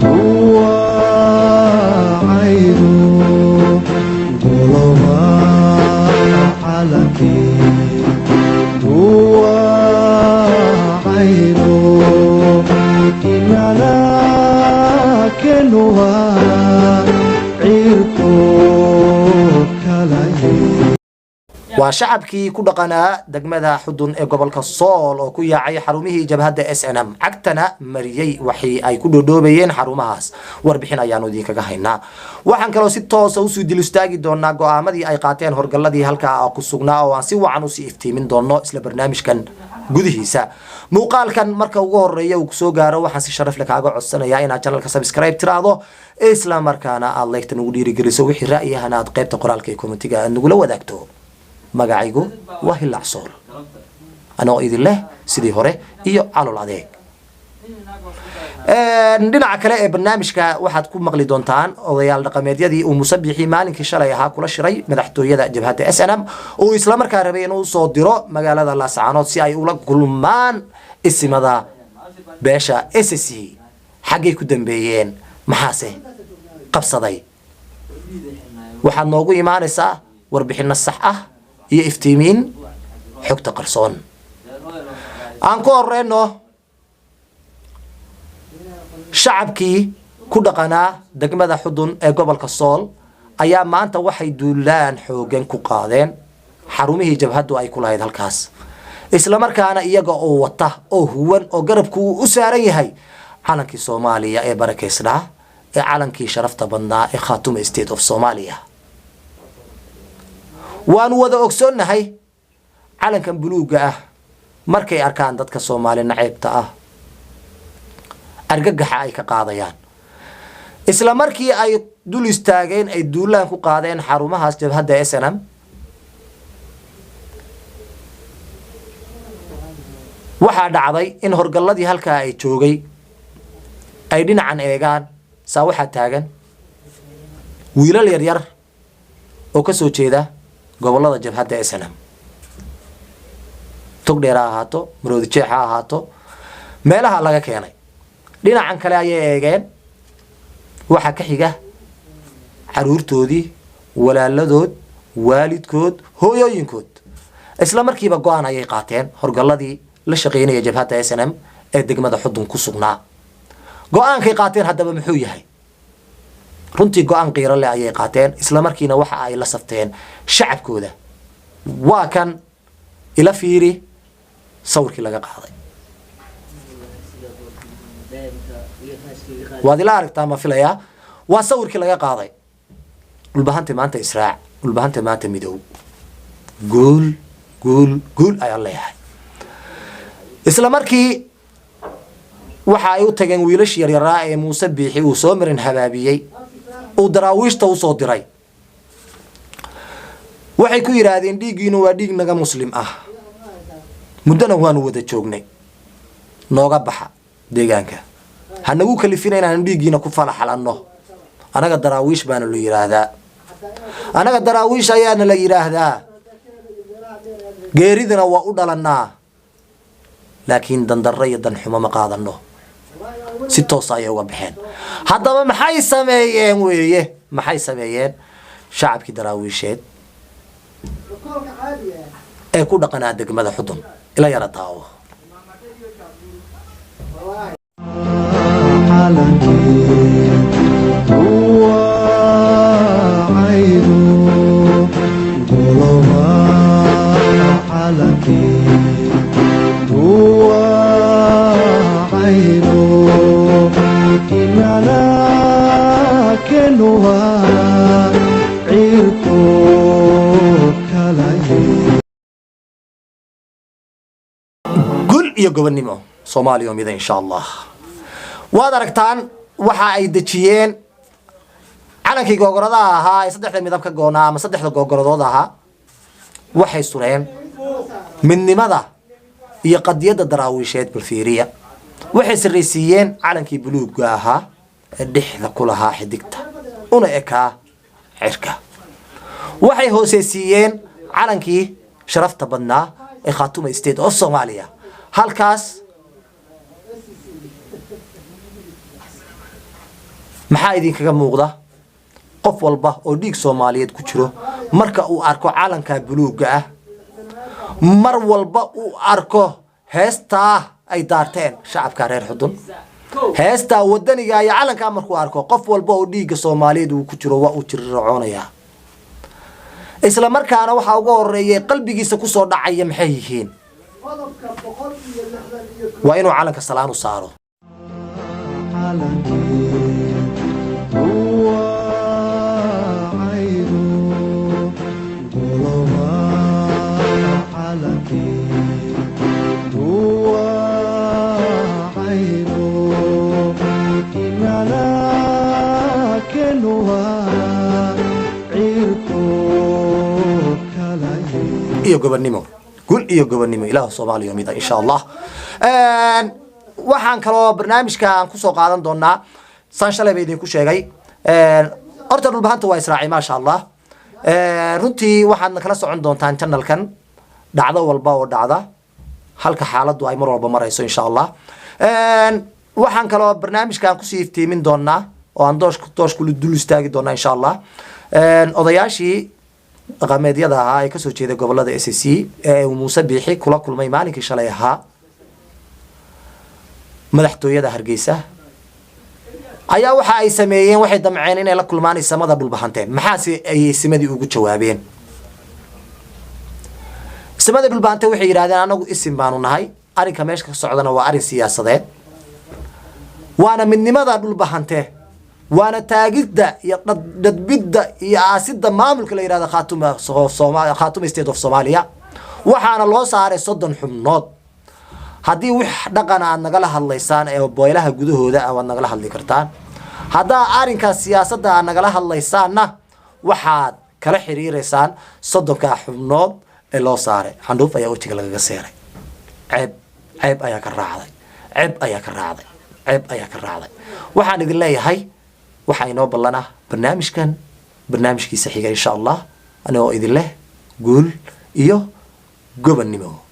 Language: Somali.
هو عين قلوبها علمي هو عين إننا كنوا عيركو كلاي وشعبكي ku dhaqanaa degmada xudun ee gobolka Sool oo ku yaacay xarumihii jabhadda SNM cagtana mariyay waxii ay ku dhodoobayeen xarumahaas warbixin ayaanu idinkaga haynaa waxaan kaloo si toos ah u soo dil istaagi doonaa go'aamadii ay qaateen horgaladii halka ku sugnaa oo aan si wacan u sii iftiimin doono isla barnaamijkan gudihiisa muuqaalkan marka ugu horeeya uu soo gaaro waxaan si sharaf leh kaaga codsanayaa inaad channelka subscribe tiraado isla markaana aad like tan ugu dhiirigeliso wixii ra'yahana aad qaybta qoraalka ee commentiga aad nagula wadaagto magacaygu waa Hilac Sool anoo idin leh sidii hore iyo calol adeeg dhinaca kale ee barnaamijka waxaad ku maqli doontaan odayaal dhaqameedyadii uu Musabixi maalinkii shalay ahaa kula shiray madaxtooyada jabhadda SNM oo isla markaa rabay inuu soo diro magaalada Laascaanood si ay ula kulmaan isimada beesha SSC xagee ku dambeeyeen maxaase qabsaday waxaad noogu imaanaysaa warbixin sax ah iyo iftiimiin xogta qarsoon aan ku horeyno shacabkii ku dhaqanaa degmada xudun ee gobolka Sool ayaa maanta waxay duulaan xoogan ku qaadeen xarumihii jabhaddu ay ku lahayd halkaas isla markaana iyaga oo wata oo huwan oo garabku u saaran yahay calankii Soomaaliya ee barakeysnaa ee calankii sharafta badnaa ee Khaatume State of Somalia waan wada ogsoonahay calankan buluuga ah markay arkaan dadka Soomaali naceebta ah argagaxa ay ka qaadayaan isla markii ay dul istaageen ay duulaan ku qaadeen xarumahaas jabhadda SNM waxaa dhacday in horgaladii halka ay joogay ay dhinacan eegaan saa waxa taagan wiilal yar yar oo ka soo jeeda gobolada jabhadda SNM togdheer ahaato maroodi jeex ahaato meelaha laga keenay dhinacan kale ayay eegeen waxa ka xiga caruurtoodii walaaladood waalidkood hooyooyinkood isla markiiba go'aan ayay qaateen horgaladii la shaqeynaya jabhadda SNM ee degmada xudun ku sugnaa go'aankay qaateen haddaba muxuu yahay runtii go'aan qiiro leh ayay qaateen isla markiina waxa ay la safteen shacabkooda waa kan ila fiiri sawirkii laga qaaday waad ila aragtaa ma filaya waa sawirkii laga qaaday ulbahanta maanta israac ulbahanta maanta midow guul ayaa leeyahay isla markii waxa ay u tageen wiilash yar yaraa ee Musabixi uu soo marin habaabiyay oo daraawiishta u soo diray waxay ku yiraahdeen dhiigiinu waa dhiig naga muslim ah muddana waanu wada joognay nooga baxa deegaanka hanagu kalifina inaan dhiigiina ku falaxalanno anaga daraawiish baana la yiraahdaa anaga daraawiish ayaana la yiraahdaa geeridana waa u dhalanaa laakiin dandarro iyo dan xumo ma qaadano si toos ay uga baxeen haddaba maxay sameeyeen weeye maxay sameeyeen shacabkii daraawiisheed ee ku dhaqanaa degmada xudun ila yara daawo iyo gobonnimo Soomaaliya mid insha Allah waad aragtaan waxa ay dajiyeen calankii googorada ahaa ee saddexda midab ka goona ama saddexda googorodood ahaa waxay sureen midnimada iyo qadiyada daraawiisheed balfiiriya waxay sirreysiyeen calankii buluugga ahaa ee dhexda ku lahaa xidigta una ekaa cirka waxay hooseysiyeen calankii sharafta badnaa ee Khaatume State of Somalia halkaas maxaa idinkaga muuqda qof walba oo dhiig Soomaaliyeed ku jiro marka uu arko calanka buluuga ah mar walba uu arko heestaa ay daarteen shacabka reer Xudun heestaa wadaniga ay calanka markuu arko qof walba oo dhiig Soomaaliyeed uu ku jiro waa uu jirroonaya isla markaana waxa ugu horeeyay qalbigiisa ku soo dhacaya maxay yihiin waa inuu calanka salaan u saaro iyo gobonnimo gul iyo gobonnimo ilaahu Soomaaliya mida insha Allah waxaan kaloo barnaamijka aan ku soo qaadan doonaa san shalay idin ku sheegay horta dhulbahanta waa Israaciil ma sha Allah runtii waxaad kala socon doontaan channelkan dhacdo walba oo dhacda halka xaaladdu ay mar walba marayso insha Allah waxaan kaloo barnaamijka aan ku sii iftiimin doonaa oo aan doosh ku dul istaagi doonaa insha Allah odayaashii dhaqameedyada ahaa ee ka soo jeeday gobolada SSC ee Muuse Biixi kula kulmay maalinkii shalay ahaa madaxtooyada Hargeysa ayaa waxa ay sameeyeen waxay damceen inay la kulmaan isamada dhulbahanteen maxaa ay isimadii ugu jawaabeen isamada dhulbahanteen waxay yiraahdeen anagu isim baanu nahay arinka meesha ka socdana waa arin siyaasadeed waana midnimada dhulbahante وانا تاجد يدبد يعسد مامل كلا يراد خاتم ستيت اوف سوماليا وحنا الله صار صدن حمنود هدي وح دقنا عن نقلها الليسان أو بويلها جوده ذا أو نقلها اللي كرتان هذا أرين كسياسة عن نقلها الليسان وحد كلا حرير لسان صدق كحمنود الله صار حنوف يا وجه كلا جسيرة عيب عيب أياك الرعاضي عيب أياك الرعاضي عيب أياك الرعاضي وحنا نقول لي هاي waxaynu balana barnaamijkiisa xiga insha Allah anoo idin leh guul iyo gobonnimo